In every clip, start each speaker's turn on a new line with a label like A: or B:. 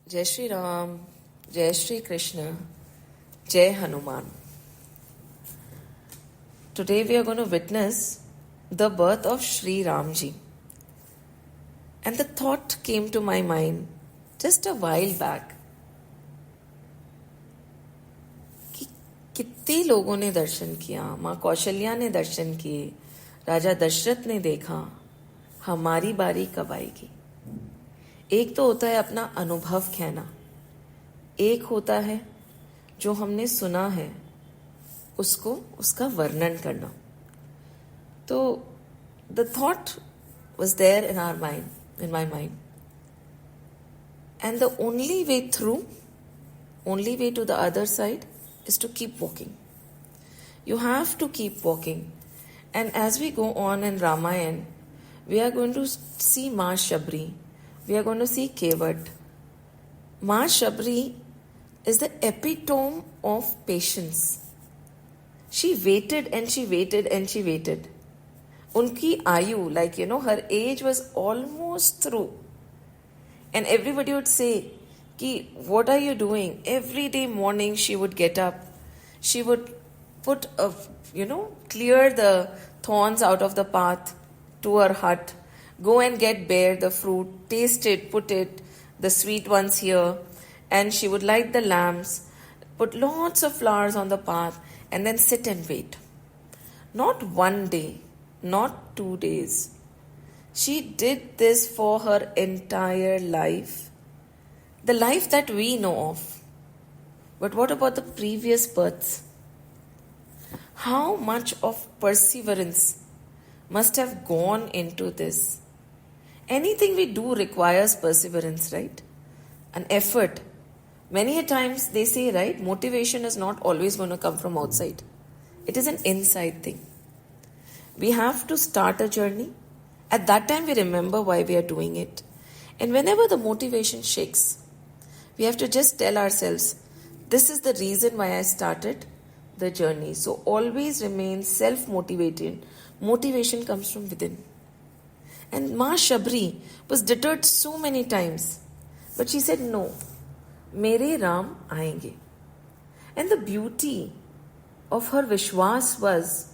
A: Jai Shri Ram, Jai Shri Krishna, Jai Hanuman. Today we are going to witness the birth of Shri Ramji. And the thought came to my mind just a while back कि कितने लोगों ने दर्शन किया, माँ कौशल्या ने दर्शन किए, राजा दशरथ ने देखा, हमारी बारी कब आएगी। एक तो होता है अपना अनुभव कहना, एक होता है जो हमने सुना है उसको उसका वर्णन करना। तो the thought was there in our mind, in my mind. And the only way through, only way to the other side is to keep walking. You have to keep walking. And as we go on in Ramayana, we are going to see Ma Shabri. We are going to see Kevat. Ma Shabri is the epitome of patience. She waited and she waited and she waited. Unki ayu, like, her age was almost through. And everybody would say, Ki, what are you doing? Every day morning she would get up. She would put clear the thorns out of the path to her hut. Go and get bare the fruit, taste it, put it, the sweet ones here. And she would light the lamps, put lots of flowers on the path, and then sit and wait. Not one day, not 2 days. She did this for her entire life. The life that we know of. But what about the previous births? How much of perseverance must have gone into this? Anything we do requires perseverance, right? An effort. Many a times they say, right, motivation is not always going to come from outside. It is an inside thing. We have to start a journey. At that time, we remember why we are doing it. And whenever the motivation shakes, we have to just tell ourselves, this is the reason why I started the journey. So always remain self-motivated. Motivation comes from within. And Ma Shabri was deterred so many times. But she said, no, mere Ram aayenge. And the beauty of her Vishwas was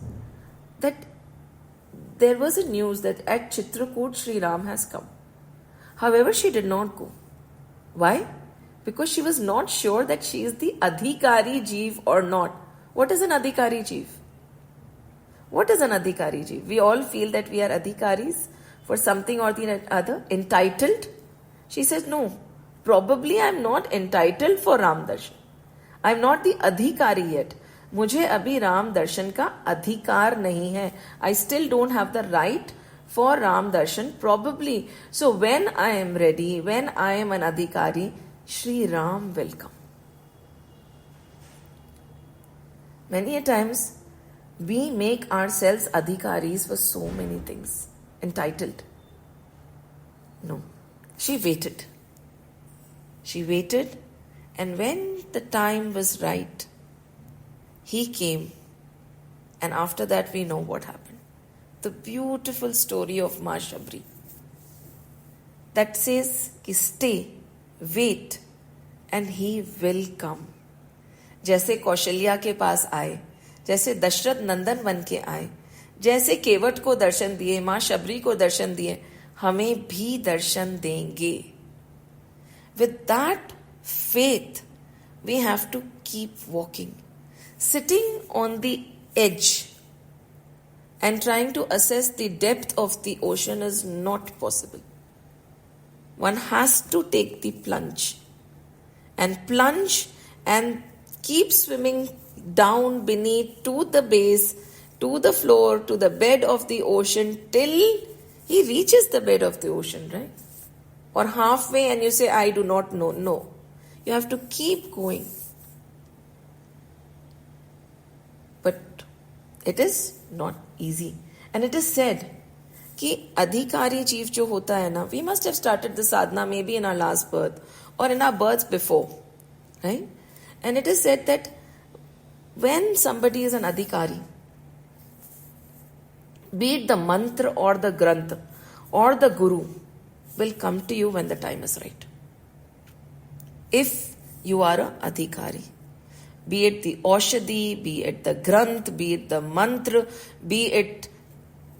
A: that there was a news that at Chitrakoot Sri Ram has come. However, she did not go. Why? Because she was not sure that she is the Adhikari Jeev or not. What is an Adhikari Jeev? What is an Adhikari Jeev? We all feel that we are Adhikaris for something or the other. Entitled? She says, no, probably I am not entitled for Ram Darshan. I am not the Adhikari yet. मुझे अभी राम दर्शन का अधिकार नहीं है. I still don't have the right for Ram Darshan, probably. So when I am ready, when I am an adhikari, Shri Ram will come. Many a times, we make ourselves adhikaris for so many things. Entitled. No. She waited. She waited, and when the time was right, he came, and after that we know what happened. The beautiful story of Ma Shabri that says कि stay, wait, and he will come. जैसे कौशल्या के पास आए, जैसे दशरथ नंदन बन के आए, जैसे केवट को दर्शन दिए, माँ शबरी को दर्शन दिए, हमें भी दर्शन देंगे. With that faith, we have to keep walking. Sitting on the edge and trying to assess the depth of the ocean is not possible. One has to take the plunge and keep swimming down beneath to the base, to the floor, to the bed of the ocean till he reaches the bed of the ocean, right? Or halfway and you say, I do not know. No. You have to keep going. But it is not easy. And it is said कि adhikari jeev जो होता है ना, we must have started the sadhana maybe in our last birth or in our births before, right? And it is said that when somebody is an adhikari, be it the mantra or the granth or the guru, will come to you when the time is right. if you are a adhikari. Be it the Aushadhi, be it the Granth, be it the Mantra, be it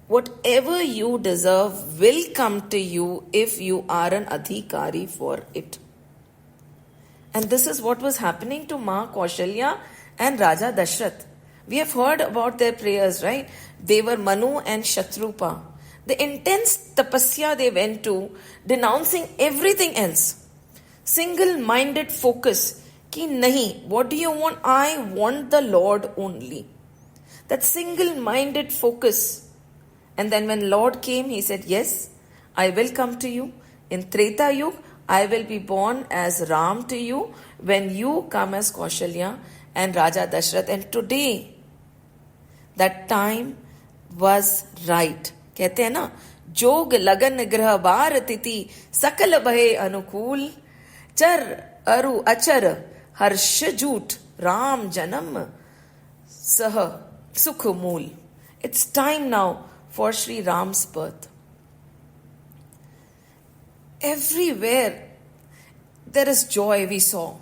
A: whatever you deserve will come to you if you are an adhikari for it. And this is what was happening to Ma Kaushalya and Raja Dashrath. We have heard about their prayers, right? They were Manu and Shatrupa. The intense tapasya they went to, denouncing everything else. Single-minded focus. Ki nahi, what do you want? I want the Lord only. That single-minded focus. And then when Lord came, he said, yes, I will come to you. In Treta Yuga, I will be born as Ram to you when you come as Kaushalya and Raja Dashrath. And today, that time was right. कहते हैं ना, जोग लगन ग्रह बार तिथि सकल भय अनुकूल चर अरु अचर हर्ष जूट राम जन्म सह सुख मूल. It's time now for Sri Ram's birth. Everywhere there is joy, we saw.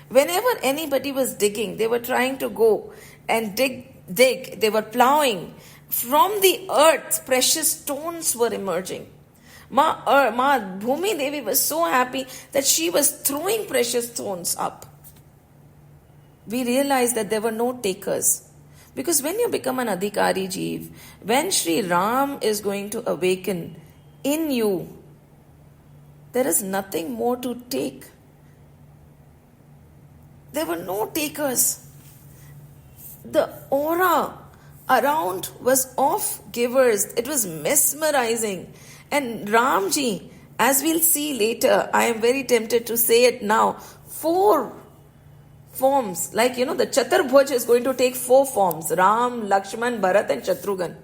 A: Whenever anybody was digging, they were trying to go and dig, they were plowing. From the earth, precious stones were emerging. Ma Bhumi Devi was so happy that she was throwing precious stones up. We realized that there were no takers. Because when you become an Adhikari Jeev, when Sri Ram is going to awaken in you, there is nothing more to take. There were no takers. The aura around was of givers. It was mesmerizing. And Ramji, as we'll see later, I am very tempted to say it now, 4 forms. Like, the Chaturbhuj is going to take 4 forms. Ram, Lakshman, Bharat and Shatrughan.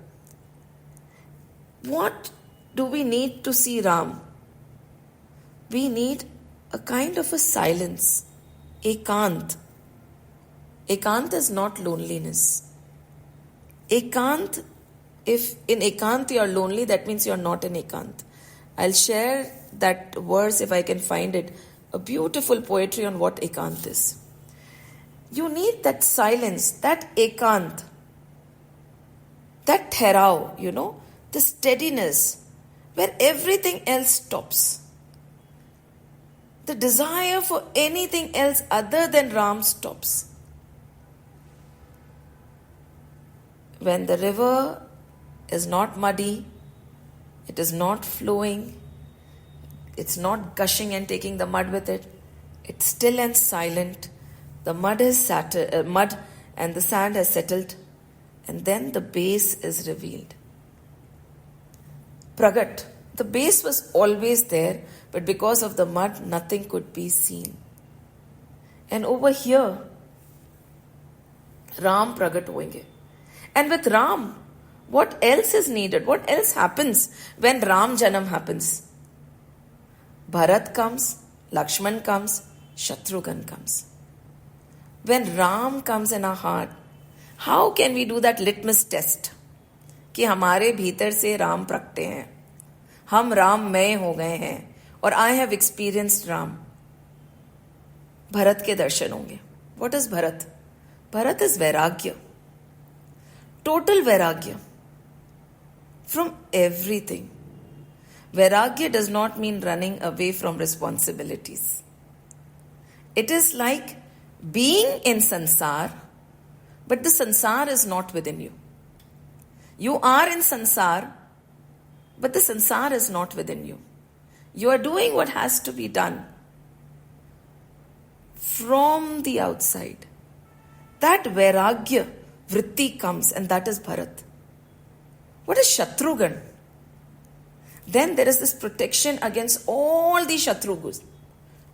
A: What do we need to see Ram? We need a kind of a silence. Ekant. Ekant is not loneliness. Ekant, if in Ekant you are lonely, that means you are not in Ekant. I'll share that verse if I can find it. A beautiful poetry on what Ekant is. You need that silence, that Ekant, that Therao, the steadiness, where everything else stops. The desire for anything else other than Ram stops. When the river is not muddy, it is not flowing, it's not gushing and taking the mud with it, it's still and silent. The mud and the sand has settled, and then the base is revealed. Pragat, the base was always there, but because of the mud, nothing could be seen. And over here, Ram Pragat hoenge. And with Ram, what else is needed? What else happens when Ram Janam happens? Bharat comes, Lakshman comes, Shatrughan comes. When Ram comes in our heart, how can we do that litmus test? कि हमारे भीतर से राम प्रकटे हैं, हम राममय हो गए हैं, और I have experienced Ram. Bharat के दर्शन होंगे. What is Bharat? Bharat is Vairagya. Total Vairagya. From everything. Vairagya does not mean running away from responsibilities. It is like being in sansar, but the sansar is not within you. You are in sansar, but the sansar is not within you. You are doing what has to be done from the outside. That Vairagya vritti comes, and that is Bharat. What is Shatrughan? Then there is this protection against all the Shatrughus.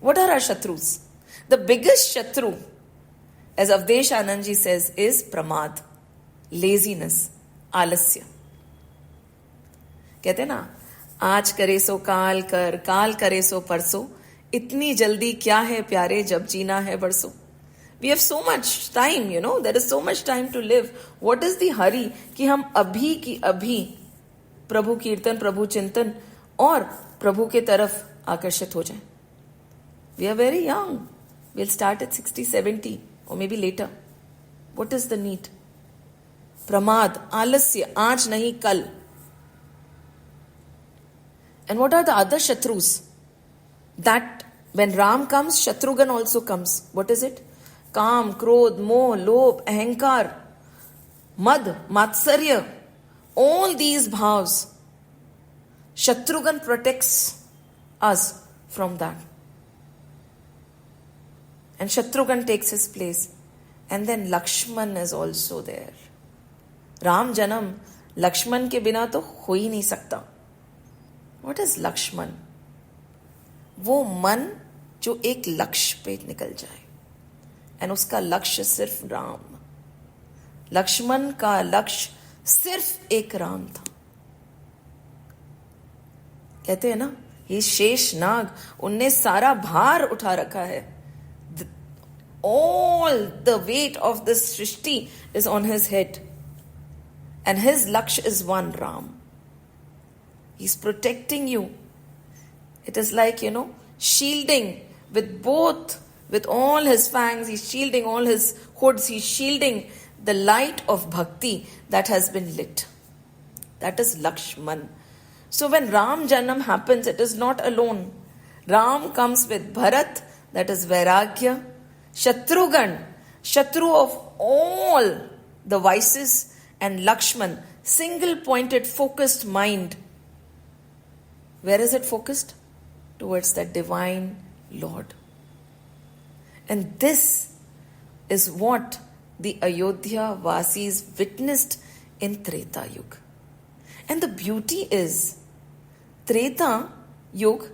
A: What are our Shatrus? The biggest Shatru, as Avdesh Anandji says, is Pramad, laziness, Alasya. कहते ना, आज करे सो काल कर, काल करे सो परसों, इतनी जल्दी क्या है प्यारे जब जीना है बरसों. We have so much time, there is so much time to live. What is the hurry कि हम अभी की अभी प्रभु कीर्तन, प्रभु चिंतन और प्रभु के तरफ आकर्षित हो जाएं. We are very young. We'll start at 60, 70 or maybe later. What is the need? Pramad, alasya, aaj nahi kal. And what are the other Shatrus? That when Ram comes, Shatrughan also comes. What is it? Kam, Krodh, Moh, Lobh, Ahankar, Mad, Matsarya. All these bhavs. Shatrughan protects us from that. And Shatrughan takes his place. And then Lakshman is also there. Ram Janam, Lakshman ke bina to ho hi nahi sakta. What is Lakshman? वो मन जो एक लक्ष्य पे निकल जाए and उसका लक्ष्य सिर्फ राम. लक्ष्मण का लक्ष्य सिर्फ एक राम था. कहते हैं ना, ये शेष नाग, उनने सारा भार उठा रखा है. All the weight of this Srishti is on his head. And his lakshya is one, Ram. He's protecting you. It is like, shielding with all his fangs. He's shielding all his hoods. He's shielding the light of bhakti that has been lit. That is Lakshman. So when Ram Janam happens, it is not alone. Ram comes with Bharat, that is Vairagya. Shatrughan, Shatru of all the vices, and Lakshman, single-pointed, focused mind. Where is it focused? Towards the divine Lord. And this is what the Ayodhya Vasis witnessed in Treta Yuga. And the beauty is, Treta Yuga,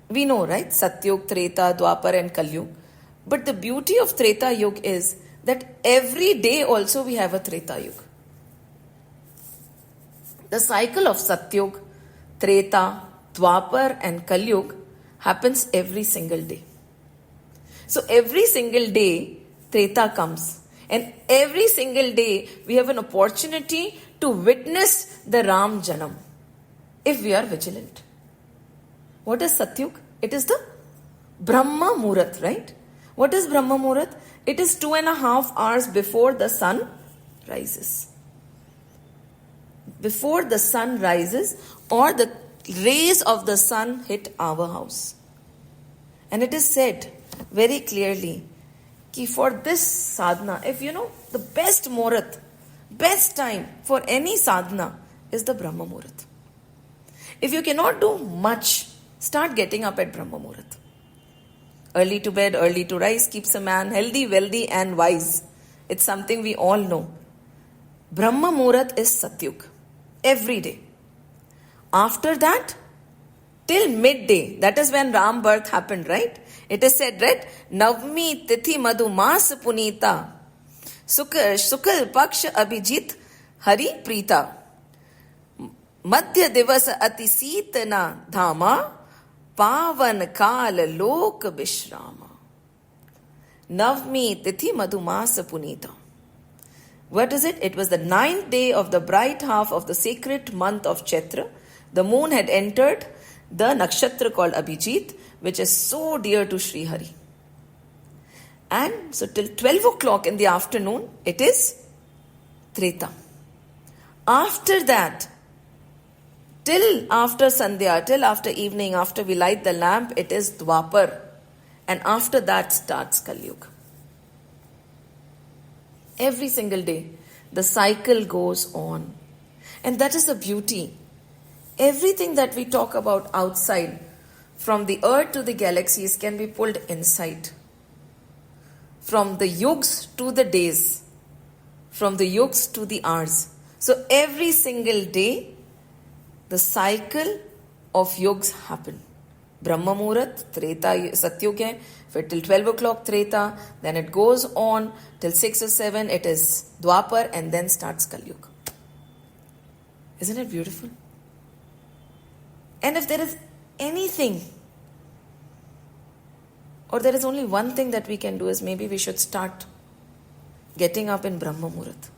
A: we know, right? Satyug, Treta, Dwapar and Kalyug. But the beauty of Treta Yuga is that every day also we have a Treta Yuga. The cycle of Satyug, Treta, Dwapar and Kalyug happens every single day. So every single day, Treta comes. And every single day, we have an opportunity to witness the Ram Janam, if we are vigilant. What is Satyug? It is the Brahma Muhurat, right? What is Brahma Muhurat? It is 2.5 hours before the sun rises. Before the sun rises, or the rays of the sun hit our house. And it is said very clearly that for this sadhana, if the best muhurat, best time for any sadhana is the Brahma Muhurat. If you cannot do much, start getting up at Brahma Muhurat. Early to bed, early to rise keeps a man healthy, wealthy and wise. It's something we all know. Brahma Muhurat is Satyug. Every day. After that, till midday, that is when Ram birth happened, right? It is said, right? Navmi tithi madhu mas punita, sukal paksh abhijit hari prita, madhya divas ati sitana dhama, pavan kal lok vishrama. Navmi tithi madhu mas punita. What is it? It was the 9th day of the bright half of the sacred month of Chaitra. The moon had entered the nakshatra called Abhijit, which is so dear to Sri Hari. And so till 12 o'clock in the afternoon, it is Treta. After that, till after Sandhya, till after evening, after we light the lamp, it is Dwapar. And after that starts Kali Yuga. Every single day, the cycle goes on. And that is the beauty. Everything that we talk about outside, from the earth to the galaxies, can be pulled inside. From the yugs to the days, from the yugs to the hours. So every single day, the cycle of yugs happen. Brahma Muhurat, Treta, Satyug hai, till 12 o'clock Treta, then it goes on till 6 or 7, it is Dwapar, and then starts Kali Yuga. Isn't it beautiful? And if there is anything, or there is only one thing that we can do, is maybe we should start getting up in Brahma Muhurat.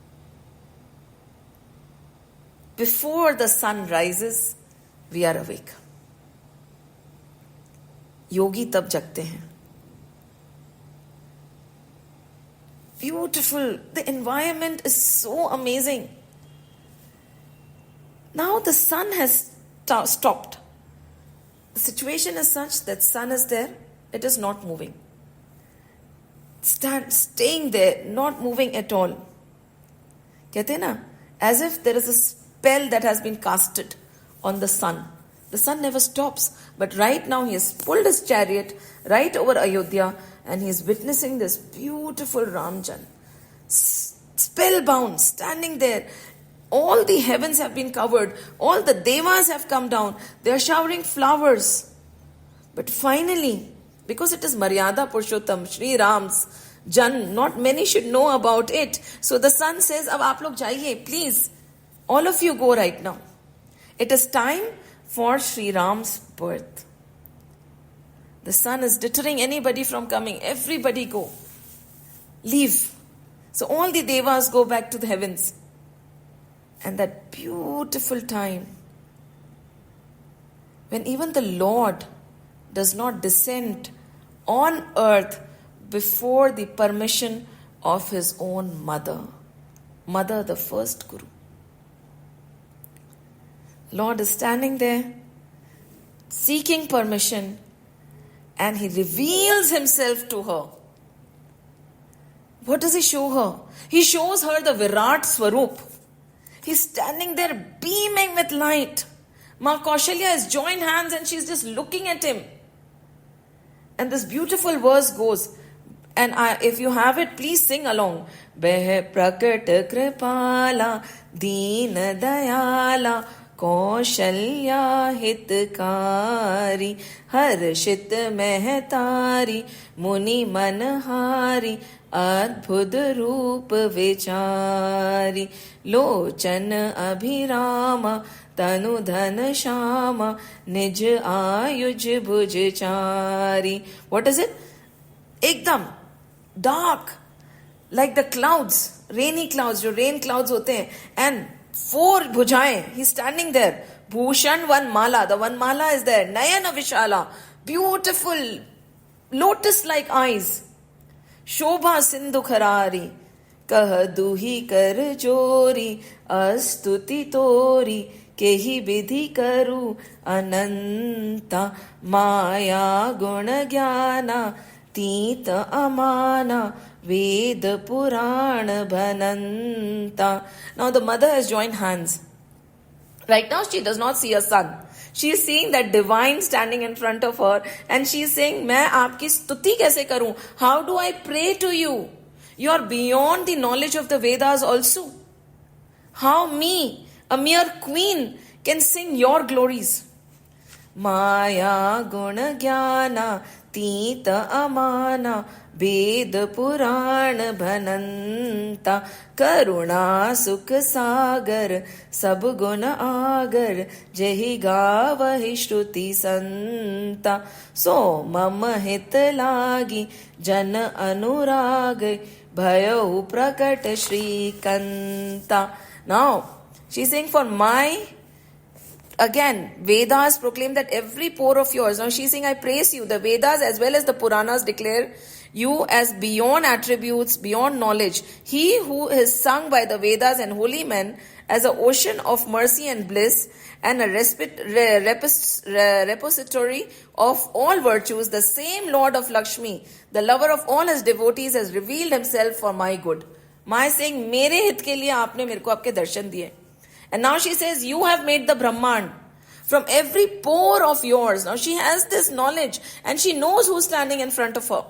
A: Before the sun rises, we are awake. योगी तब जगते हैं. Beautiful. The environment is so amazing. Now the sun has stopped. The situation is such that sun is there. It is not moving. Staying there, not moving at all. कहते हैं ना, as if there is a spell that has been casted on the sun. The sun never stops. But right now he has pulled his chariot right over Ayodhya and he is witnessing this beautiful Ramjan. Spellbound, standing there. All the heavens have been covered. All the devas have come down. They are showering flowers. But finally, because it is Maryada Purushottam, Shri Ram's Jan, not many should know about it. So the sun says, Ab aap log jaiye, please. All of you go right now. It is time for Shri Ram's birth. The sun is deterring anybody from coming. Everybody go. Leave. So all the devas go back to the heavens. And that beautiful time when even the Lord does not descend on earth before the permission of his own mother. Mother, the first Guru. Lord is standing there, seeking permission, and he reveals himself to her. What does he show her? He shows her the Virat Swarup. He's standing there beaming with light. Ma Kaushalya has joined hands and she's just looking at him. And this beautiful verse goes, and if you have it, please sing along. Beh prakat kripala deen dayala Kaushalya hitkari harshit mehtari muni manhari अद्भुत रूप विचारी लोचन अभिराम तनु धन श्याम निज आयुज भुज चारी. What is it? एकदम dark like the clouds, rainy clouds, जो rain clouds होते हैं, and 4 bhujaएं. He's standing there. Bhushan one mala, the one mala is there. Nayana Vishala, beautiful lotus like eyes. शोभा सिंधु खरारी कह दुही कर जोरी अस्तुति तोरी केहि विधि करू अनंता माया गुण ज्ञाना तीत अमाना Veda Purana भनंता. Now the mother has joined hands. Right now she does not see her son. She is seeing that divine standing in front of her and she is saying, मैं आपकी स्तुति कैसे करूं? How do I pray to you? You are beyond the knowledge of the Vedas also. How me, a mere queen, can sing your glories? Maya guna jnana तीत अमाना वेद पुराण भनंता करुणा सुख सागर सब गुण आगर जहि गावहि श्रुति संता सो मम हित लागी जन अनुराग भयउ प्रकट श्रीकंता. Now she is saying, for my, again, Vedas proclaim that every pore of yours. Now she's saying, I praise you. The Vedas as well as the Puranas declare you as beyond attributes, beyond knowledge. He who is sung by the Vedas and holy men as an ocean of mercy and bliss and a repository of all virtues, the same Lord of Lakshmi, the lover of all his devotees, has revealed himself for my good. My saying, मेरे हित के लिए आपने मेरे को आपके दर्शन दिए. And now she says, you have made the Brahman from every pore of yours. Now she has this knowledge and she knows who's standing in front of her.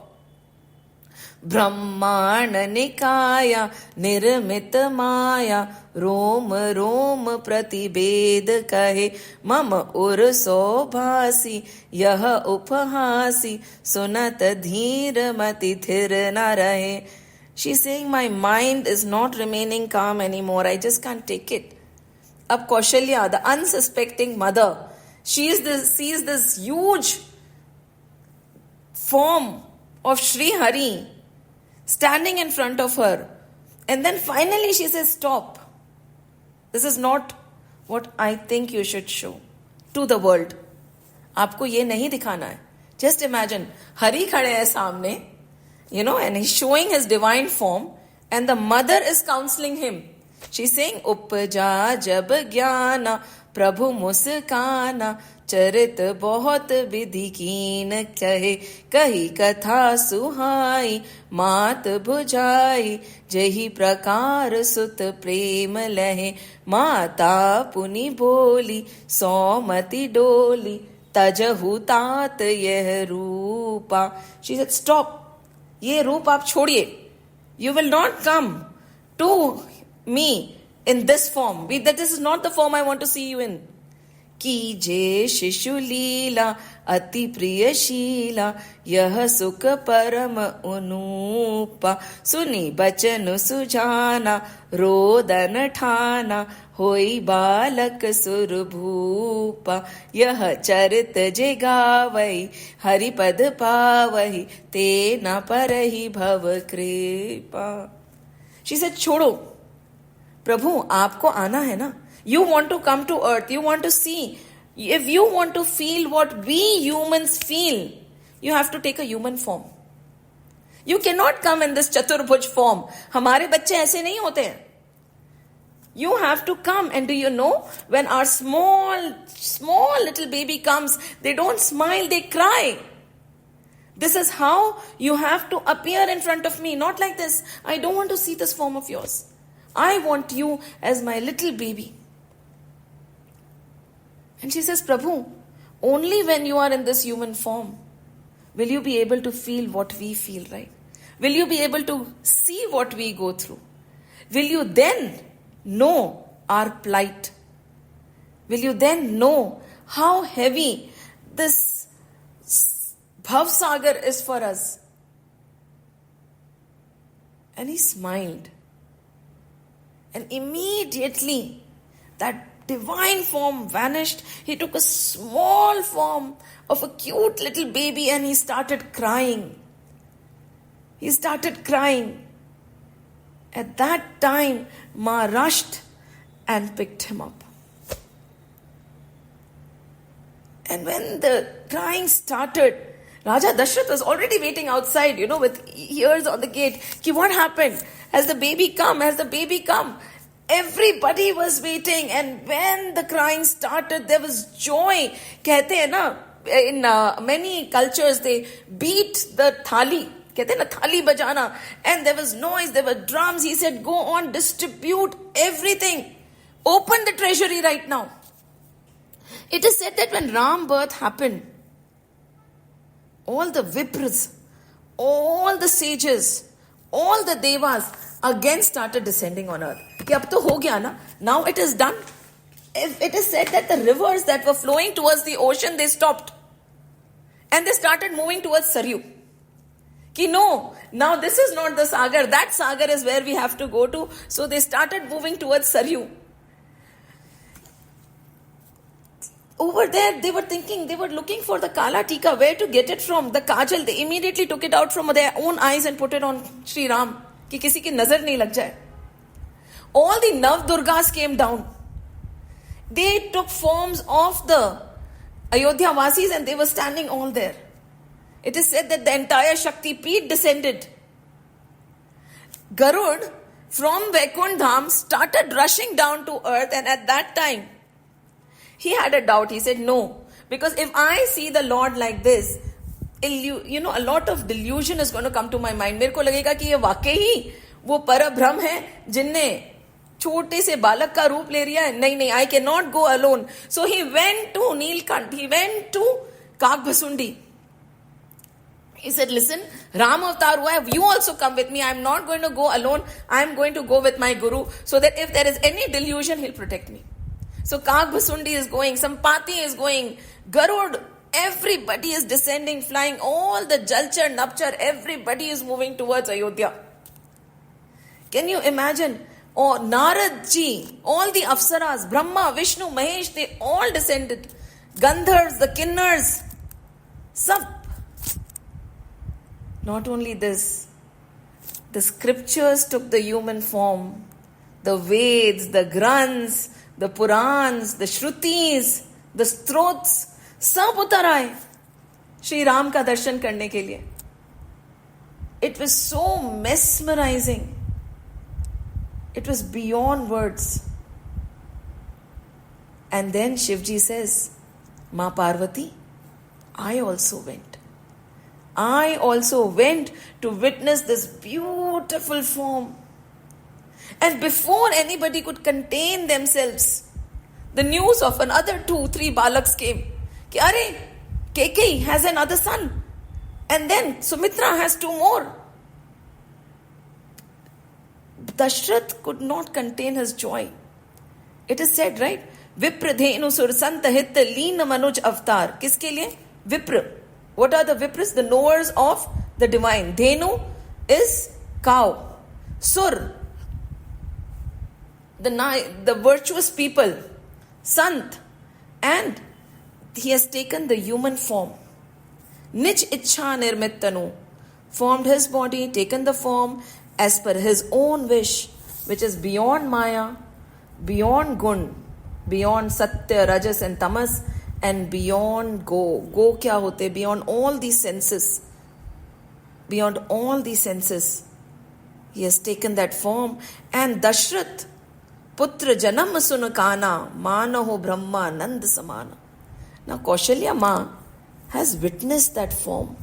A: Brahman Nikaya Nirmit Maya Rom Rom Pratibed Kahe Mama Ur Sobhasi Yah Uphasi Sunat Dhir Mati Thir Na Rahe. She's saying, my mind is not remaining calm anymore. I just can't take it. Ab Kaushalya, the unsuspecting mother, sees this huge form of Sri Hari standing in front of her. And then finally she says, stop. This is not what I think you should show to the world. आपको ये नहीं दिखाना है. Just imagine, Hari khade hai samne, and he's showing his divine form, and the mother is counseling him. She's saying, Upja jab gyana, Prabhu muskana, चरित बहुत विधि कीन कहे, कही कथा सुहाई, मात बुझाई, जही प्रकार सुत प्रेम लहे, माता पुनि बोली, सौमति डोली, तजहु तात यह रूपा. She said, stop, ये रूप आप छोड़िए. You will not come to me in this form. That is not the form I want to see you in. कीजे शिशु लीला अति प्रियशीला, यह सुख परम अनुपा, सुनी बचन सुजाना, रोदन ठाना, होई बालक सुरभूपा, यह चरित जे गावई, हरिपद पावही, ते न परहि भव कृपा. She said, छोड़ो, प्रभु आपको आना है ना. You want to come to earth, you want to see. If you want to feel what we humans feel, you have to take a human form. You cannot come in this Chaturbhuj form. हमारे बच्चे ऐसे नहीं होते हैं. You have to come, and do you know, when our small little baby comes, they don't smile, they cry. This is how you have to appear in front of me, not like this. I don't want to see this form of yours. I want you as my little baby. And she says, Prabhu, only when you are in this human form will you be able to feel what we feel, right? Will you be able to see what we go through? Will you then know our plight? Will you then know how heavy this Bhav Sagar is for us? And he smiled. And immediately that divine form vanished. He took a small form of a cute little baby and he started crying. He started crying. At that time, Ma rushed and picked him up. And when the crying started, Raja Dashrath was already waiting outside, with ears on the gate. Ki, what happened? Has the baby come? Has the baby come? Everybody was waiting, and when the crying started, there was joy. कहते हैं ना, in many cultures they beat the thali. कहते हैं ना, thali bajana. And there was noise, there were drums. He said, go on, distribute everything. Open the treasury right now. It is said that when Ram birth happened, all the Vipras, all the sages, all the devas again started descending on earth. कि अब तो हो गया ना, now it is done. It is said that the rivers that were flowing towards the ocean, they stopped. And they started moving towards Saryu. Ki no, now this is not the Sagar, that Sagar is where we have to go to. So they started moving towards Saryu. Over there, they were thinking, they were looking for the Kala Tika, where to get it from. The Kajal, they immediately took it out from their own eyes and put it on Sri Ram. Ki kisi ki nazar nahi lag jaye. All the Nav Durgas came down. They took forms of the Ayodhya Vasis and they were standing all there. It is said that the entire Shakti Peeth descended. Garud from Vaikunth Dham started rushing down to earth, and at that time, he had a doubt. He said, no, because if I see the Lord like this, a lot of delusion is going to come to my mind. मेरे को लगेगा कि ये वाकई ही वो परब्रह्म है जिनने छोटे से बालक का रूप ले लिया है. नहीं, I cannot go alone. So he went to Nilkant. He went to Kagbhasundi. He said, listen, Ram avatar hua hai, you also come with me. I am not going to go alone. I am going to go with my Guru, so that if there is any delusion, he'll protect me. So Kagbhasundi is going, Sampati is going, Garud, everybody is descending, flying, all the Jalchar, Napchar, everybody is moving towards Ayodhya. Can you imagine? Oh, Narad ji, all the Apsaras, Brahma, Vishnu, Mahesh, they all descended. Gandhars, the Kinnars, sab. Not only this, the scriptures took the human form. The Veds, the Granths, the Purans, the Shrutis, the Strots, sab utar aaye. Shri Ram का दर्शन करने के लिए. It was so mesmerizing. It was beyond words. And then Shivji says, Ma Parvati, I also went. I also went to witness this beautiful form. And before anybody could contain themselves, the news of another 2-3 balaks came. Ki, Are, Kekeyi has another son. And then Sumitra has 2 more. Dashrath could not contain his joy. It is said, right? Vipradhenu sursant hit lean manuj avatar. Kiske liye? Vipra. What are the Vipras? The knowers of the divine. Dhenu is cow. Sur, the virtuous people. Sant. And he has taken the human form. Nij ichha nirmittanu. Formed his body, taken the form as per his own wish, which is beyond Maya, beyond Gun, beyond Satya, Rajas and Tamas, and beyond Go. Go kya hote? Beyond all these senses. Beyond all these senses. He has taken that form. And Dashrath, Putra Janam Sunakana, Manaho Brahma Nand Samana. Now Kaushalya Ma has witnessed that form.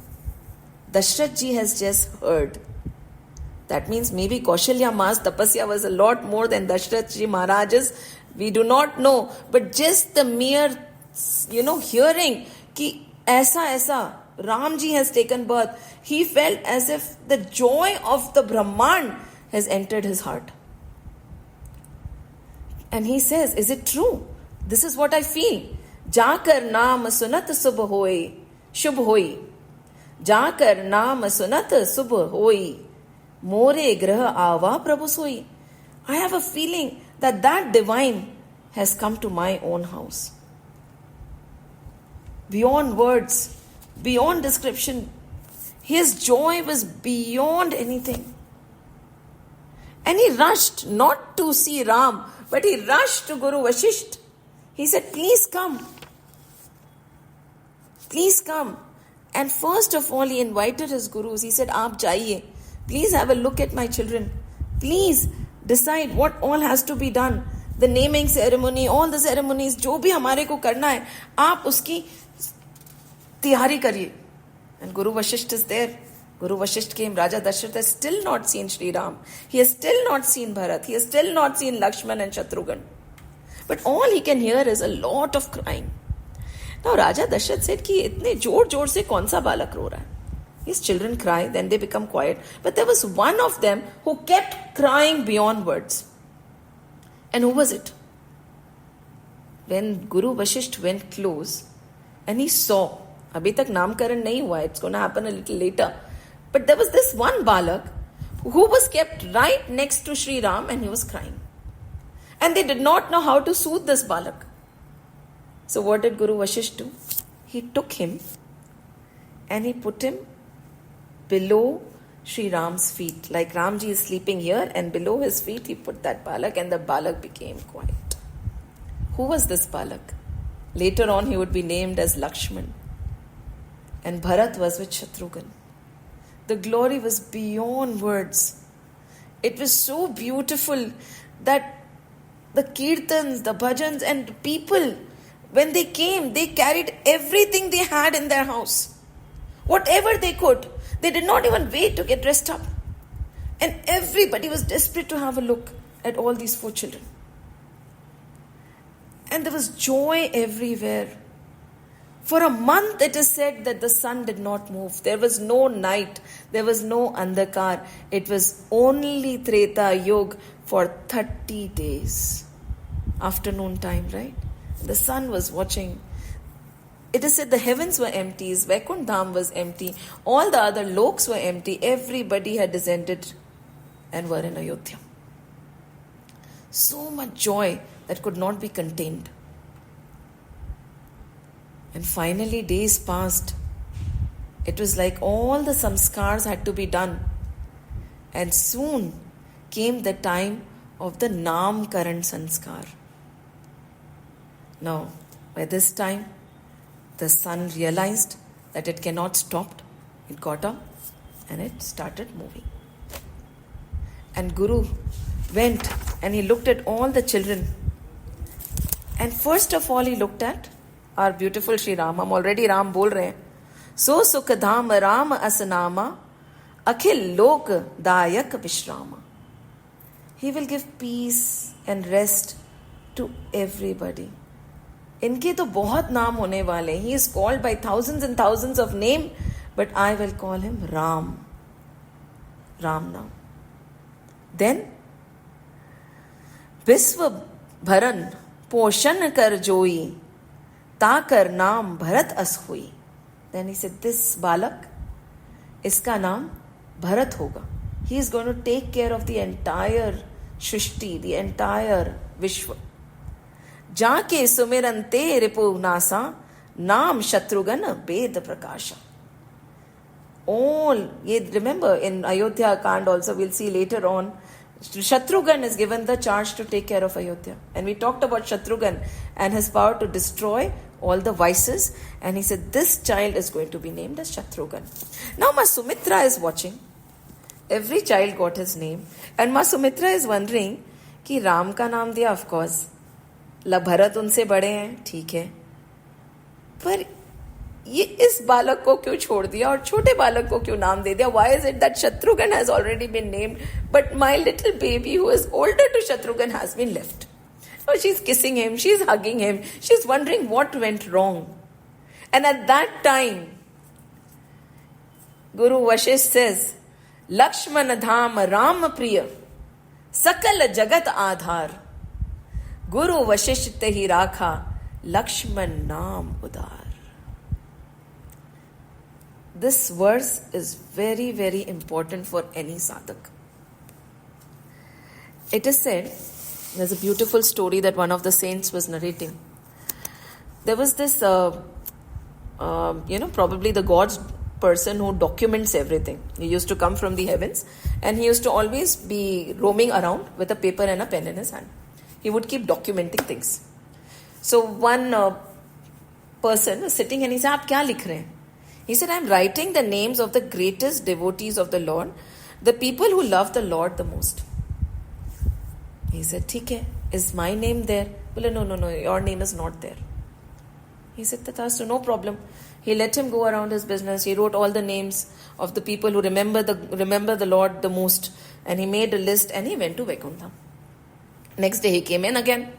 A: Dashrath ji has just heard. That means maybe Kaushalya Ma's tapasya was a lot more than Dashrath ji Maharaj's. We do not know. But just the mere, hearing ki aisa, Ram ji has taken birth, he felt as if the joy of the Brahman has entered his heart. And he says, is it true? This is what I feel. Jakar naam sunat subh hoi, shubh hoi. Jakar naam sunat subh hoi. More grah ava prabhu soi. I have a feeling that divine has come to my own house. Beyond words, beyond description, his joy was beyond anything. And he rushed not to see Ram, but he rushed to Guru Vashisht. He said, please come. Please come. And first of all, he invited his gurus. He said, Aap jaiye. Please have a look at my children. Please decide what all has to be done. The naming ceremony, all the ceremonies, जो भी हमारे को करना है, आप उसकी तैयारी करिए. And Guru Vashisht is there. Guru Vashisht came. Raja Dashrath has still not seen Sri Ram. He has still not seen Bharat. He has still not seen Lakshman and Shatrughan. But all he can hear is a lot of crying. Now Raja Dashrath said कि इतने जोर से कौन सा बालक रो रहा है? His children cry, then they become quiet. But there was one of them who kept crying beyond words. And who was it? When Guru Vashisht went close and he saw, अभी तक नामकरण नहीं हुआ, it's going to happen a little later. But there was this one balak who was kept right next to Sri Ram and he was crying. And they did not know how to soothe this balak. So what did Guru Vashisht do? He took him and he put him below Sri Ram's feet. Like Ramji is sleeping here and below his feet he put that balak and the balak became quiet. Who was this balak? Later on he would be named as Lakshman. And Bharat was with Shatrughan. The glory was beyond words. It was so beautiful that the kirtans, the bhajans and people, when they came, they carried everything they had in their house. Whatever they could. They did not even wait to get dressed up. And everybody was desperate to have a look at all these 4 children. And there was joy everywhere. For a month it is said that the sun did not move. There was no night. There was no andhakar. It was only Treta Yuga for 30 days. Afternoon time, right? The sun was watching. It is said the heavens were empty, Vaikuntha Dham was empty, all the other loks were empty, everybody had descended and were in Ayodhya. So much joy that could not be contained. And finally days passed. It was like all the samskars had to be done. And soon came the time of the Namkaran Sanskar. Now, by this time, the son realized that it cannot stop. It got up and it started moving. And Guru went and he looked at all the children. And first of all, he looked at our beautiful Shri Ram. हम already Ram बोल रहे हैं. So सुख धाम राम असनामा अखिल लोक दायक विश्रामा. He will give peace and rest to everybody. इनके तो बहुत नाम होने वाले हैं. He is called by thousands and thousands of names, but I will call him Ram. Ram Naam. Then, विश्व भरन पोषण कर जोई ताकर नाम भरत अस हुई. Then he said, this balak, इसका नाम भरत होगा. He is going to take care of the entire Srishti, the entire विश्व. जाके सुमिरन ते रिपु नासा नाम शत्रुघ्न वेद प्रकाशा. All, remember in Ayodhya Kand also, we'll see later on, Shatrughan is given the charge to take care of Ayodhya. And we talked about Shatrughan and his power to destroy all the vices. And he said, this child is going to be named as Shatrughan. Now Ma Sumitra is watching. Every child got his name. And Ma Sumitra is wondering, कि राम का नाम दिया, of course. Bharat उनसे बड़े हैं, ठीक है. पर ये इस बालक को क्यों छोड़ दिया और छोटे बालक को क्यों नाम दे दिया? Why is it that Shatrughan has already been named, but my little baby who is older to Shatrughan has been left? Oh, she's kissing him, she's hugging him, she's wondering what went wrong. And at that time, Guru Vashisht says, Lakshman dham Ram priya, sakal jagat aadhar, Guru Vashisht tehi rakha, Lakshman naam udar. This verse is very, very important for any sadhak. It is said, there's a beautiful story that one of the saints was narrating. There was this, probably the God's person who documents everything. He used to come from the heavens and he used to always be roaming around with a paper and a pen in his hand. He would keep documenting things. So one person was sitting and he said, "Aap kya likh rahe hain?" He said, I'm writing the names of the greatest devotees of the Lord, the people who love the Lord the most. He said, "Theek hai, is my name there?" Well, no, your name is not there. He said, Tathastu, no problem. He let him go around his business. He wrote all the names of the people who remember the Lord the most. And he made a list and he went to Vaikuntha. Next day he came in again.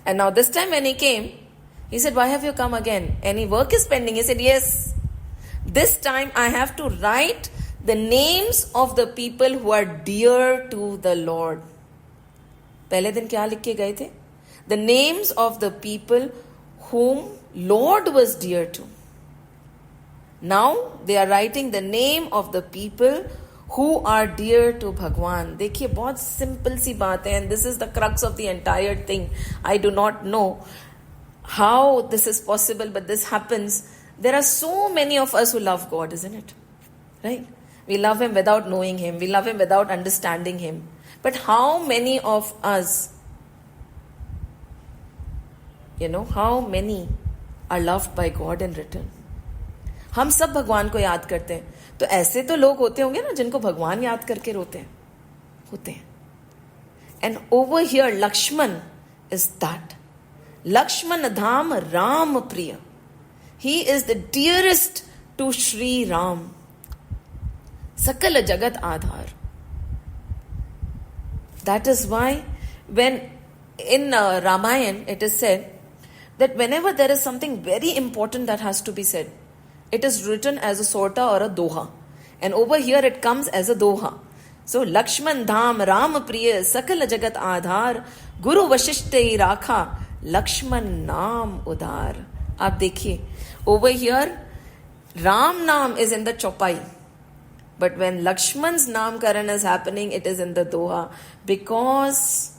A: And now this time when he came, he said, why have you come again? Any work is pending? He said, yes. This time I have to write the names of the people who are dear to the Lord. पहले दिन क्या लिख के गए थे? The names of the people whom Lord was dear to. Now they are writing the name of the people who are dear to Bhagwan. देखिए बहुत simple सी बात है, and this is the crux of the entire thing. I do not know how this is possible, but this happens. There are so many of us who love God, isn't it? Right? We love Him without knowing Him. We love Him without understanding Him. But how many of us, how many are loved by God in return? हम सब भगवान को याद करते हैं. तो ऐसे तो लोग होते होंगे ना जिनको भगवान याद करके रोते हैं. होते हैं. And over here, Lakshman is that. Lakshman Dham Ram Priya. He is the dearest to Shri Ram. Sakala Jagat Aadhar. That is why when in Ramayana it is said that whenever there is something very important that has to be said, it is written as a sorta or a doha. And over here it comes as a doha. So, Lakshman Dham Ram Priya Sakala Jagat Aadhar Guru Vashishtha Rakha Lakshman Naam Udar. Aap dekhiye, over here Ram Naam is in the chopai. But when Lakshman's Namkaran is happening, it is in the doha. Because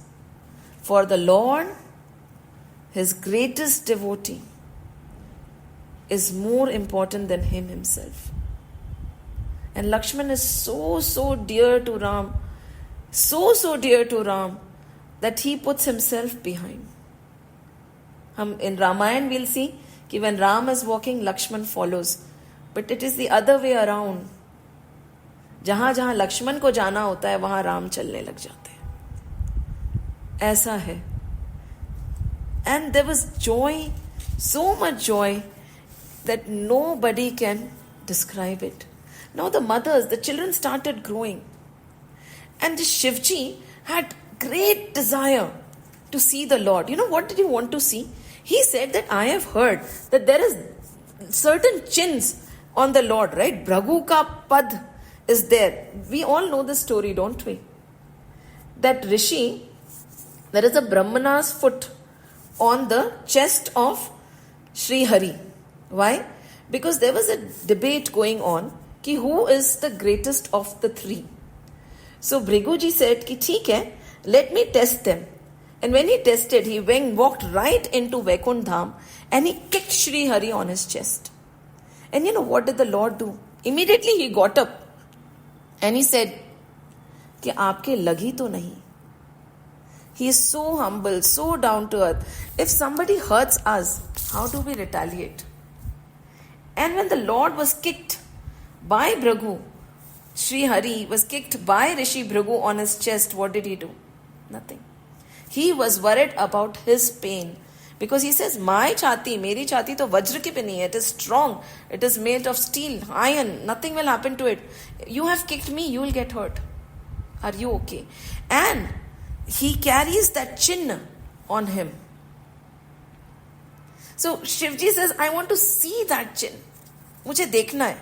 A: for the Lord, His greatest devotee is more important than him himself. And Lakshman is so dear to Ram, so dear to Ram, that he puts himself behind. In Ramayana we'll see that when Ram is walking, Lakshman follows. But it is the other way around. जहां जहां लक्ष्मण को जाना होता है वहां राम चलने लग जाते हैं. ऐसा है. And there was joy, so much joy that nobody can describe it. Now the mothers, the children started growing. And the Shivji had great desire to see the Lord. You know, what did he want to see? He said that I have heard that there is certain chins on the Lord, right? Bhragu ka pad is there. We all know the story, don't we? That Rishi, there is a Brahmana's foot on the chest of Sri Hari. Why? Because there was a debate going on कि who is the greatest of the three. So Bhriguji said कि ठीक है, let me test them. And when he tested, he walked right into Vaikunth Dham and he kicked Sri Hari on his chest. And you know what did the Lord do? Immediately he got up and he said कि आपके लगी तो नहीं. He is so humble, so down to earth. If somebody hurts us, how do we retaliate? And when the Lord was kicked by Bhrigu, Sri Hari was kicked by Rishi Bhrigu on his chest, what did he do? Nothing. He was worried about his pain. Because he says, my chati, meri chati to vajra ki pe nahi hai. It is strong. It is made of steel, iron. Nothing will happen to it. You have kicked me, you will get hurt. Are you okay? And he carries that chin on him. So Shivji says, I want to see that chin. Mujhe dekhna hai.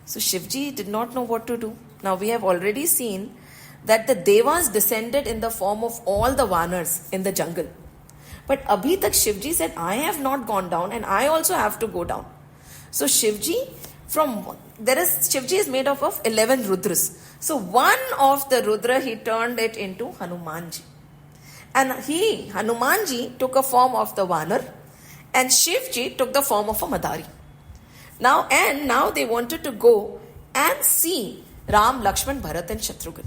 A: So Shivji did not know what to do. Now we have already seen that the Devas descended in the form of all the Vanars in the jungle. But abhi tak Shivji said, I have not gone down and I also have to go down. So Shivji is made up of 11 Rudras. So one of the Rudra, he turned it into Hanumanji. And Hanumanji took a form of the Vanar and Shivji took the form of a Madari. Now they wanted to go and see Ram, Lakshman, Bharat and Shatrughan.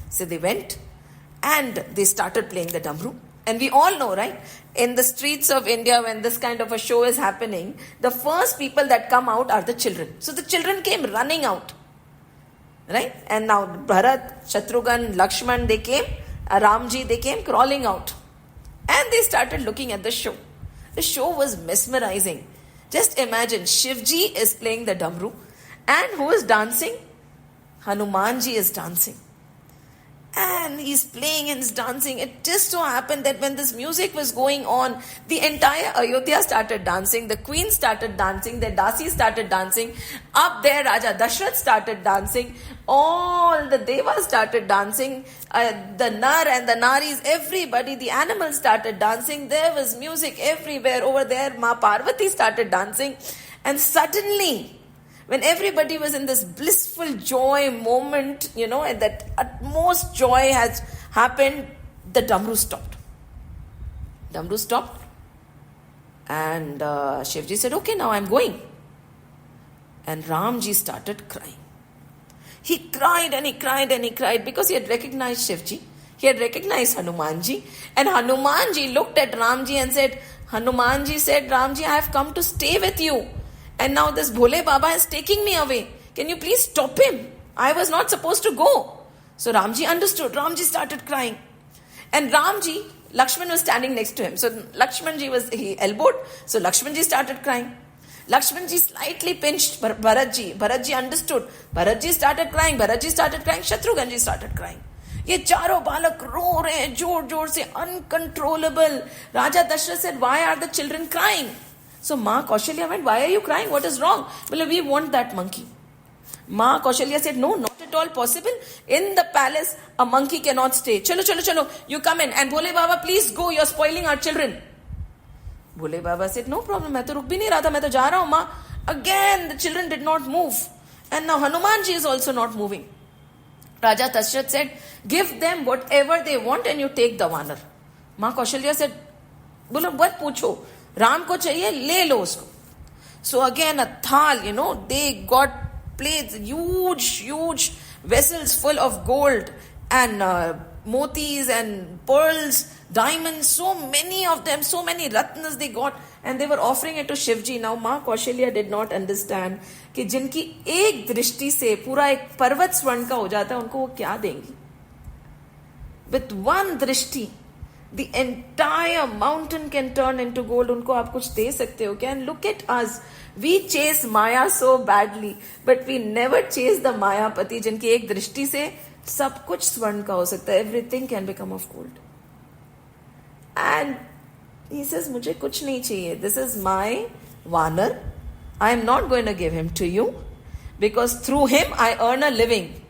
A: So they went and they started playing the Damru. And we all know, right? In the streets of India, when this kind of a show is happening, the first people that come out are the children. So the children came running out. Right? And now Bharat, Shatrughan, Lakshman, they came. Ramji, they came crawling out. And they started looking at the show. The show was mesmerizing. Just imagine, Shivji is playing the Damru. And who is dancing? Hanumanji is dancing. And he's playing and he's dancing. It just so happened that when this music was going on, the entire Ayodhya started dancing. The queen started dancing. The Dasi started dancing. Up there, Raja Dashrath started dancing. All the Devas started dancing. The Nar and the Naris, everybody, the animals started dancing. There was music everywhere. Over there, Ma Parvati started dancing. And suddenly, when everybody was in this blissful joy moment, and that utmost joy has happened, the Damru stopped. Damru stopped. And Shivji said, okay, now I'm going. And Ramji started crying. He cried and he cried and he cried because he had recognized Shivji. He had recognized Hanumanji. And Hanumanji looked at Ramji and said, Hanumanji said, Ramji, I have come to stay with you. And now this Bhole Baba is taking me away. Can you please stop him? I was not supposed to go. So Ramji understood. Ramji started crying. And Lakshman was standing next to him. So Lakshmanji he elbowed. So Lakshmanji started crying. Lakshmanji slightly pinched Bharatji. Bharatji understood. Bharatji started crying. Bharatji started crying. Shatrughanji started crying. ये चारों बालक रो रहे हैं जोर जोर से, uncontrollable. Raja Dashrath said, why are the children crying? So Ma Kaushalya went, why are you crying? What is wrong? Well, we want that monkey. Ma Kaushalya said, no, not at all possible. In the palace, a monkey cannot stay. Chalo, you come in. And Bhole Baba, please go, you're spoiling our children. Bhole Baba said, no problem, मैं तो रुक भी नहीं रहा था, मैं तो जा रहा हूँ माँ. Again, the children did not move. And now Hanumanji is also not moving. Raja Dashrath said, give them whatever they want and you take the Vanar. Ma Kaushalya said, बोलो मत पूछो, राम को चाहिए ले लो उसको. So again a thal, they got plates, huge vessels full of gold and motis and pearls diamonds, so many of them, so many ratnas they got, and they were offering it to Shivji. Now Ma Kaushalya did not understand कि जिनकी एक दृष्टि से पूरा एक पर्वत स्वर्ण का हो जाता है, उनको वो क्या देंगी? With one drishti, the entire mountain can turn into gold. उनको आप कुछ दे सकते हो क्या? And look at us. We chase Maya so badly, but we never chase the Mayapati, जिनकी एक दृष्टि से सब कुछ स्वर्ण का हो सकता है. Everything can become of gold. And he says, मुझे कुछ नहीं चाहिए. This is my Vanar. I am not going to give him to you, because through him I earn a living.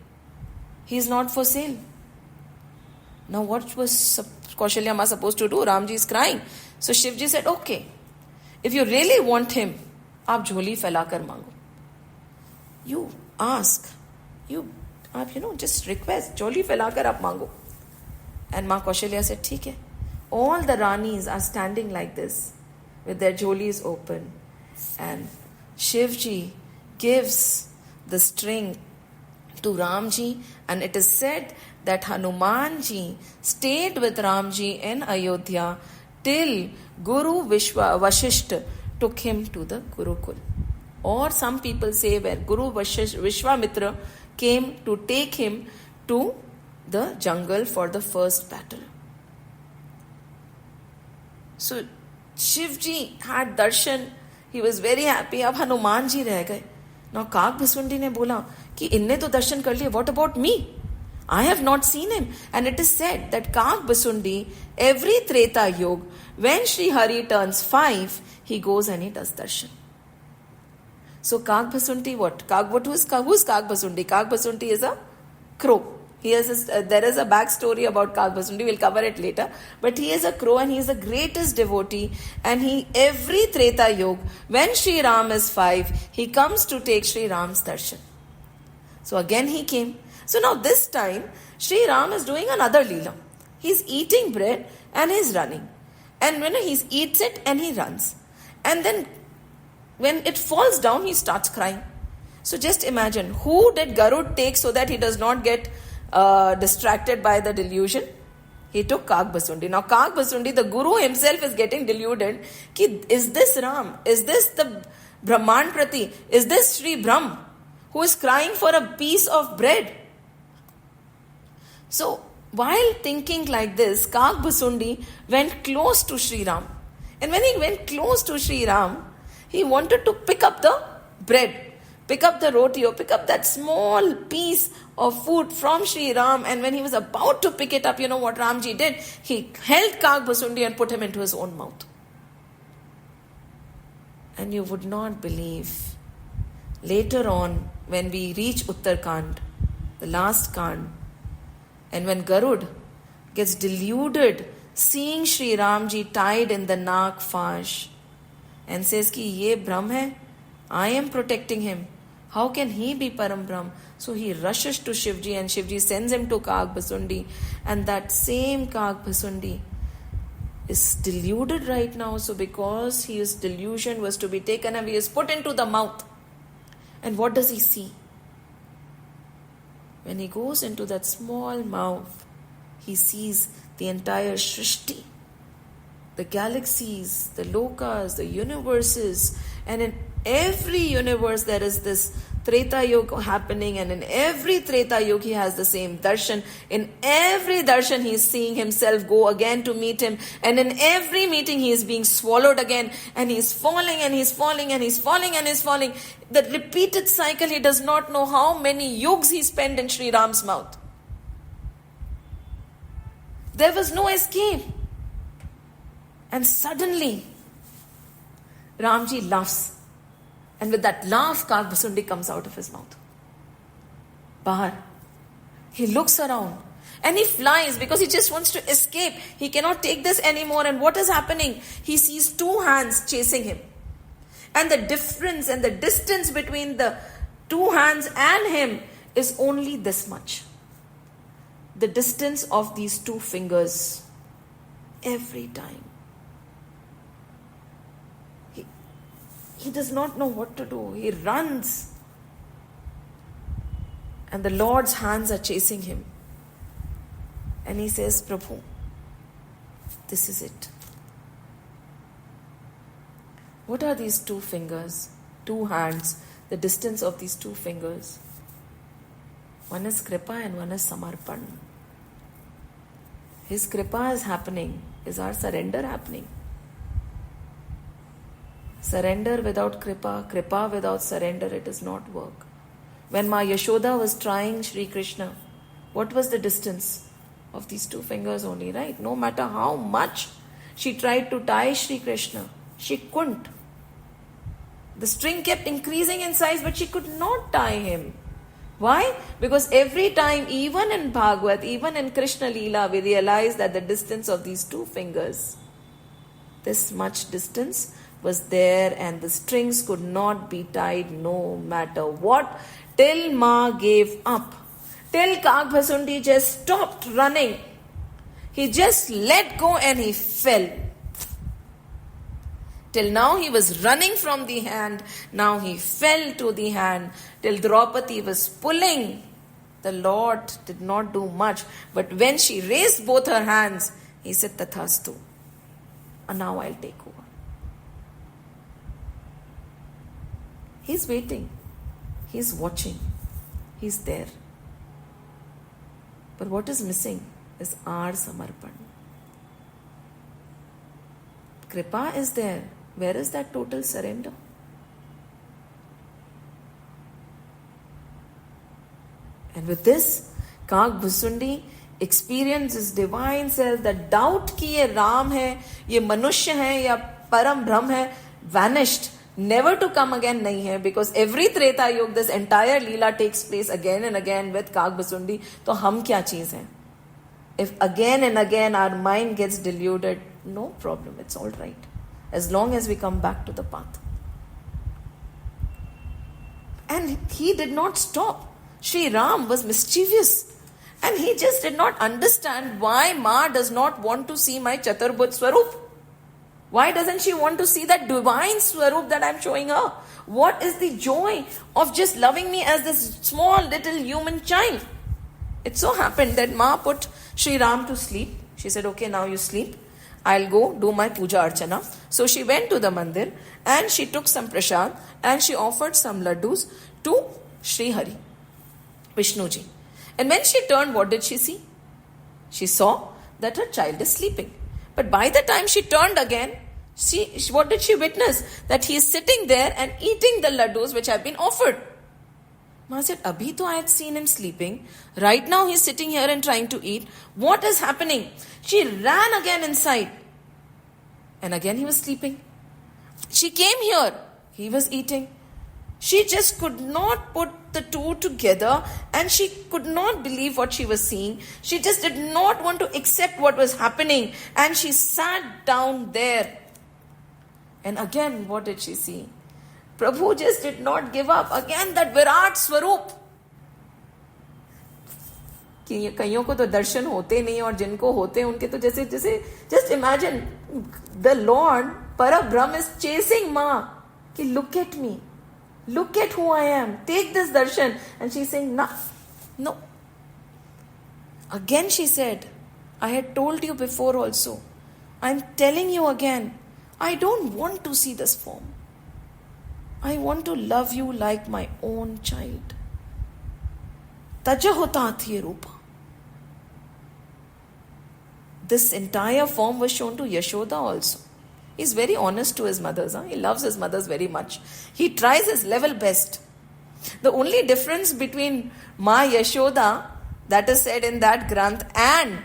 A: He is not for sale. Now what was Kaushalya Ma supposed to do? Ramji is crying. So Shivji said, okay, if you really want him, आप झोली फैलाकर मांगो. You ask. आप just request. झोली फैलाकर आप मांगो. And Ma Kaushalya said, ठीक है. All the Ranis are standing like this with their jholis open. And Shivji gives the string to Ramji, and it is said that Hanumanji stayed with Ramji in Ayodhya till Guru Vashishta took him to the Gurukul. Or some people say where Guru Vishwamitra came to take him to the jungle for the first battle. So Shivji had darshan. He was very happy. अब हनुमान जी रह गए. Now काक भसुंडी ने बोला कि इनने तो दर्शन कर लिए. What about me? I have not seen him. And it is said that Kak Basundi, every Treta Yog, when Sri Hari turns 5, he goes and he does darshan. So Kak Basundi, what? Who's Kak Basundi? Kak Basundi is a crow. There is a backstory about Kak Basundi. We'll cover it later. But he is a crow and he is the greatest devotee. And every Treta Yog, when Sri Ram is 5, he comes to take Sri Ram's darshan. So again he came. So now this time, Sri Ram is doing another Leela. He's eating bread and he's running. And when he eats it and he runs. And then when it falls down, he starts crying. So just imagine, who did Garud take so that he does not get distracted by the delusion? He took Kak Basundi. Now Kak Basundi, the Guru himself is getting deluded. Is this Ram? Is this the Brahman Prati? Is this Sri Brahm who is crying for a piece of bread? So while thinking like this, Kak Basundi went close to Sri Ram. And when he went close to Sri Ram, he wanted to pick up the bread, pick up the roti, or pick up that small piece of food from Sri Ram. And when he was about to pick it up, you know what Ramji did? He held Kak Basundi and put him into his own mouth. And you would not believe, later on, when we reach Uttarkand, the last Kand, and when Garud gets deluded seeing Sri Ramji tied in the Nag fash and says ki ye Brahm hai, I am protecting him. How can he be Param Brahm? So he rushes to Shivji and Shivji sends him to Kak Basundi, and that same Kak Basundi is deluded right now. So because his delusion was to be taken and he is put into the mouth. And what does he see? When he goes into that small mouth, he sees the entire Shrishti, the galaxies, the lokas, the universes, and in every universe there is this Treta Yuga happening, and in every Treta Yuga he has the same darshan. In every darshan he is seeing himself go again to meet him, and in every meeting he is being swallowed again, and he is falling and he is falling and he is falling and he is falling. The repeated cycle, he does not know how many yugs he spent in Sri Ram's mouth. There was no escape. And suddenly, Ramji laughs. And with that laugh, Kak Basundi comes out of his mouth. Bahar. He looks around and he flies because he just wants to escape. He cannot take this anymore. And what is happening? He sees two hands chasing him. And the difference and the distance between the two hands and him is only this much. The distance of these two fingers. Every time. He does not know what to do. He runs. And the Lord's hands are chasing him. And he says, Prabhu, This is it. What are these two fingers, two hands, the distance of these two fingers? One is Kripa and one is Samarpan. His Kripa is happening. Is our surrender happening? Surrender without Kripa, Kripa without surrender, it does not work. When Ma Yashoda was trying Shri Krishna, what was the distance of these two fingers only, right? No matter how much she tried to tie Shri Krishna, she couldn't. The string kept increasing in size, but she could not tie him. Why? Because every time, even in Bhagavad, even in Krishna Leela, we realize that the distance of these two fingers, this much distance was there, and the strings could not be tied no matter what, till Ma gave up. Till Kagbhasundi just stopped running. He just let go and he fell. Till now he was running from the hand, now he fell to the hand. Till Draupadi was pulling, the Lord did not do much. But when she raised both her hands, he said, Tathastu. And now I'll take over. He's waiting. He's watching. He's there. But what is missing is our Samarpan. Kripa is there. Where is that total surrender? And with this, Kagbhasundi experiences divine self. The doubt कि ये राम है, ये मनुष्य है या परम ब्रह्म है, vanished, never to come again नहीं है, because every Treta Yuga, this entire Leela takes place again and again with Kagbhasundi. तो हम क्या चीज हैं? If again and again our mind gets deluded, no problem, it's all right. As long as we come back to the path. And he did not stop. Sri Ram was mischievous. And he just did not understand why Ma does not want to see my Chatarbhuj Swarup. Why doesn't she want to see that divine Swarup that I'm showing her? What is the joy of just loving me as this small little human child? It so happened that Ma put Sri Ram to sleep. She said, okay, now you sleep. I'll go do my puja archana. So she went to the mandir and she took some prasad and she offered some laddus to Sri Hari, Vishnuji. And when she turned, what did she see? She saw that her child is sleeping. But by the time she turned again, what did she witness? That he is sitting there and eating the laddus which have been offered. Ma said, Abhi to I had seen him sleeping. Right now he's sitting here and trying to eat. What is happening? She ran again inside. And again he was sleeping. She came here. He was eating. She just could not put the two together and she could not believe what she was seeing. She just did not want to accept what was happening. And she sat down there. And again, what did she see? Prabhu just did not give up. Again, that Virat Swarup. कि कईयों को तो दर्शन होते नहीं और जिनको होते हैं उनके तो जैसे जैसे just imagine the Lord Parabrahm is chasing Ma कि look at me, look at who I am, take this darshan. And she's saying no. Again she said, I had told you before also, I'm telling you again, I don't want to see this form. I want to love you like my own child. Tajahotathiye rupa. This entire form was shown to Yashoda also. He's very honest to his mothers. He loves his mothers very much. He tries his level best. The only difference between Ma Yashoda, that is said in that Granth, and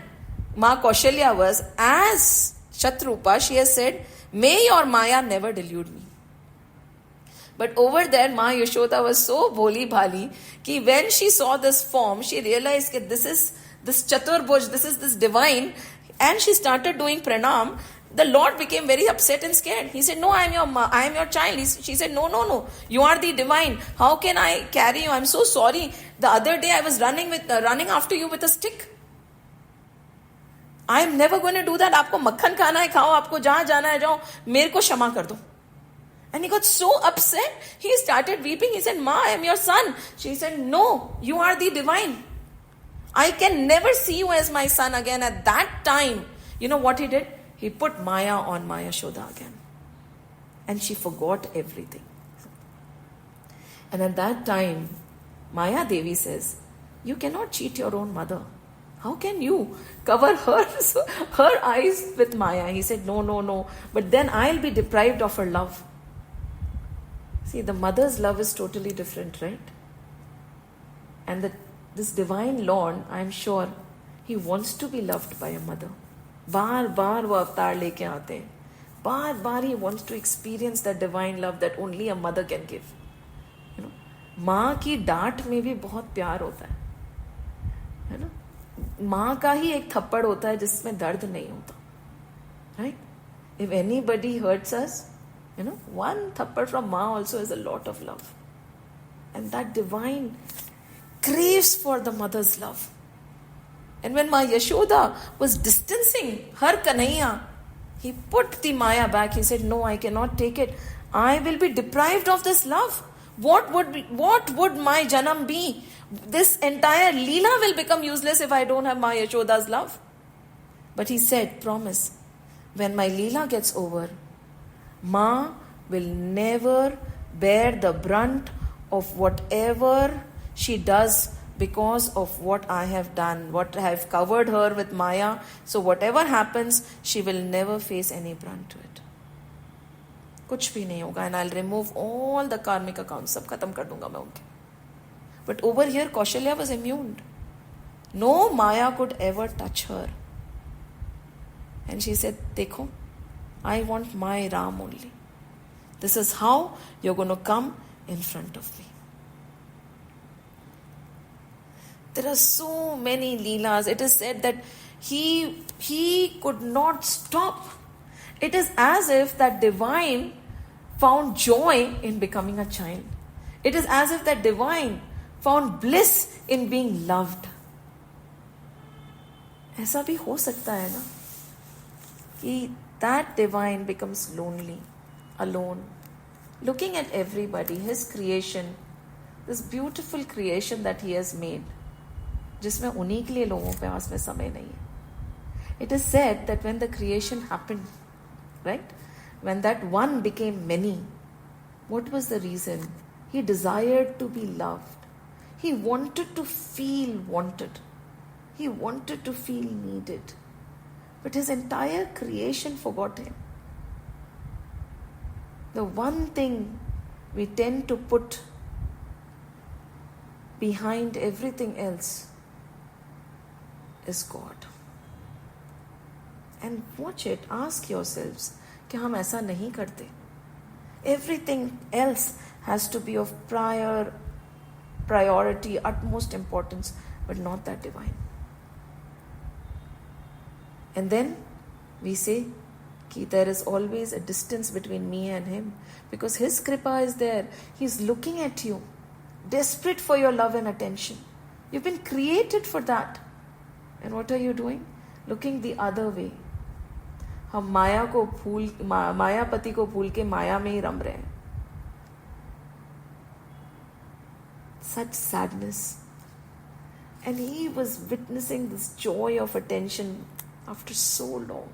A: Ma Kaushalya was, as Shatrupa, she has said, may your Maya never delude me. But over there, Ma Yashoda was so bholi bhali कि when she saw this form, she realized that this is this Chaturbhuj, this is this divine, and she started doing pranam. The Lord became very upset and scared. He said, no, I am your child. She said, no, you are the divine. How can I carry you? I'm so sorry. The other day I was running after you with a stick. I am never going to do that. आपको मक्खन खाना है खाओ, आपको जहां जाना है जाओ, मेरे को क्षमा कर दो. And he got so upset, he started weeping. He said, Ma, I am your son. She said, no, you are the divine. I can never see you as my son again. At that time, you know what he did? he put Maya on Maya Yashoda again. And she forgot everything. And at that time, Maya Devi says, you cannot cheat your own mother. How can you cover her eyes with Maya? He said, no. But then I'll be deprived of her love. See, the mother's love is totally different, right? And this divine Lord, I'm sure, he wants to be loved by a mother. बार वो अवतार लेके आते हैं. बार he wants to experience that divine love that only a mother can give. You know, माँ की डांट में भी बहुत प्यार होता है ना? माँ का ही एक थप्पड़ होता है जिसमें दर्द नहीं होता. Right? If anybody hurts us, you know, one thappad from Ma also is a lot of love. And that divine craves for the mother's love. And when Ma Yashoda was distancing her Kanhaiya, he put the Maya back. He said, no, I cannot take it. I will be deprived of this love. What would my Janam be? This entire Leela will become useless if I don't have Ma Yashoda's love. But he said, promise, when my Leela gets over, Ma will never bear the brunt of whatever she does because of what I have done, what I have covered her with Maya. So whatever happens, she will never face any brunt to it. कुछ भी नहीं होगा, and I'll remove all the karmic accounts. सब खत्म कर दूंगा मैं उनके. But over here, Kaushalya was immune. No Maya could ever touch her. And she said, देखो, I want my Ram only. This is how you're going to come in front of me. There are so many Leelas. It is said that he could not stop. It is as if that divine found joy in becoming a child. It is as if that divine found bliss in being loved. ऐसा भी हो सकता है ना कि that divine becomes lonely, alone, looking at everybody, his creation, this beautiful creation that he has made, जिसमें उन्हीं के लिए लोगों के पास में समय नहीं है. It is said that when the creation happened, right, when that one became many, what was the reason? He desired to be loved. He wanted to feel wanted. He wanted to feel needed. But his entire creation forgot him. The one thing we tend to put behind everything else is God. And watch it, ask yourselves, कि हम ऐसा नहीं करते. Everything else has to be of priority, utmost importance, but not that divine. And then we say कि there is always a distance between me and him because his kripa is there. He's looking at you, desperate for your love and attention. You've been created for that. And what are you doing? Looking the other way. हम मायापति को भूल के माया में ही रम रहे हैं. Such sadness. And he was witnessing this joy of attention after so long.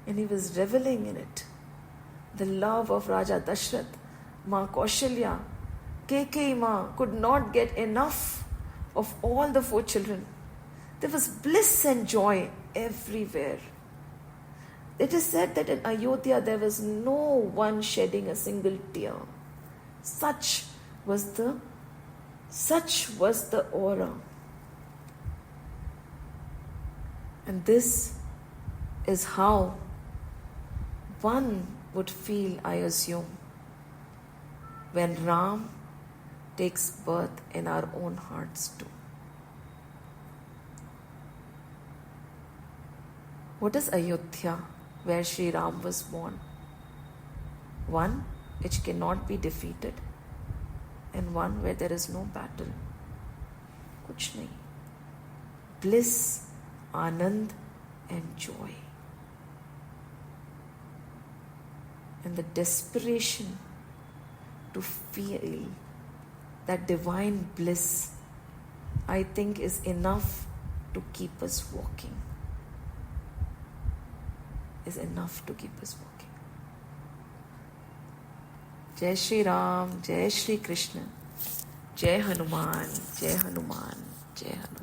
A: And he was reveling in it. The love of Raja Dashrath, Ma Kaushalya, Kekeyi Ma could not get enough of all the 4 children. There was bliss and joy everywhere. It is said that in Ayodhya there was no one shedding a single tear. Such was the aura. And this is how one would feel, I assume, when Ram takes birth in our own hearts too. What is Ayodhya, where Sri Ram was born? One which cannot be defeated, and one where there is no battle. Kuch nahi. Bliss, Anand and joy. And the desperation to feel that divine bliss, I think, is enough to keep us walking. is enough to keep us walking. Jai Shri Ram, Jai Shri Krishna, Jai Hanuman, Jai Hanuman, Jai Hanuman.